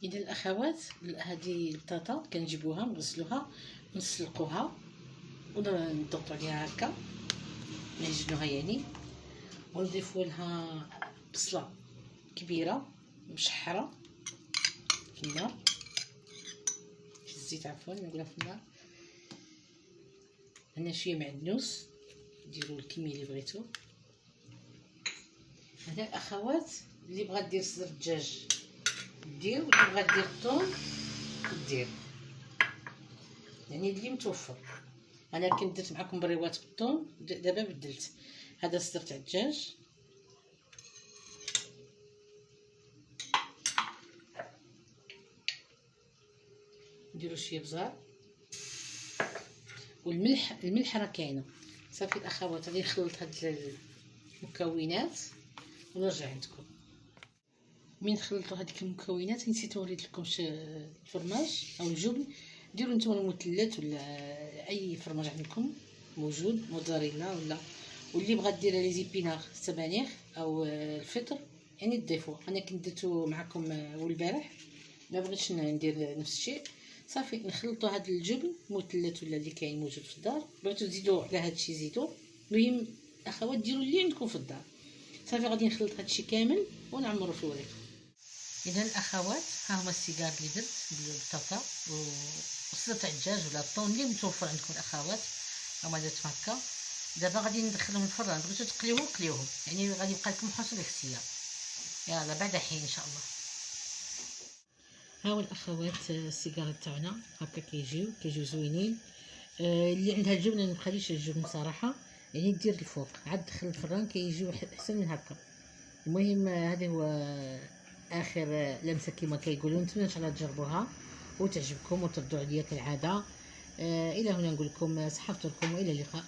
اذا الاخوات، هذه البطاطا كنجيبوها نغسلوها ونسلقوها ونضغطوا عليها هكا نعجنوها يعني، ونضيفوا لها بصله كبيره مشحره في النار، في الزيت عفوا نقولها في النار. هنا شويه معدنوس، ديروا الكميه اللي بغيتو. هذا الاخوات اللي بغات دير صدر الدجاج دير، واللي بغات دير الثوم دير، يعني اللي متوفر. انا كنت درت معكم بريوات بالثوم، دابا بدلت. هذا صدر تاع الدجاج، نديرو شويه بزار والملح راه كاينه. صافي الاخوات غادي نخلط هاد المكونات ونرجع عندكم. من خلطوا هذيك المكونات نسيت وريت لكم الفرماج او الجبن. ديروا نتوما المثلث ولا اي فرماج عندكم موجود، موزاريلا ولا، واللي بغات دير لي زيبينار سبانخ او الفطر يعني تضيفوه. انا كنت درتو معكم والبارح، ما بغيتش ندير نفس الشيء. صافي نخلطوا هذا الجبن مثلث ولا اللي كاين موجود في الدار، بغيتو تزيدوا على هذا الشيء زيدوا. المهم اخوات ديروا اللي عندكم في الدار. صافي غادي نخلط هذا الشيء كامل ونعمروا في الوريق. اذا الاخوات ها هما السيجار اللي درت بالبطاطا والصدر تاع الدجاج ولا الطون اللي متوفر عندكم الاخوات، هما درتهم هكا. دابا غادي ندخلهم الفران، بغيتو تقليوهم قليوهم، يعني غادي يبقى لكم حسن الاختيار. يلا بعد حين ان شاء الله. ها هو الاخوات السيجار تاعنا هكا كيجيو زوينين. اللي عندها الجبن، انا مخليش الجبن صراحه، يعني دير الفوق عاد دخل الفران كيجيو احسن من هكا. المهم هذا هو اخر لمسه كما كيقولوا. نتمنى ان شاء الله تجربوها وتعجبكم وتردوا عليا كالعاده. الى هنا نقول لكم صحه لكم والى اللقاء.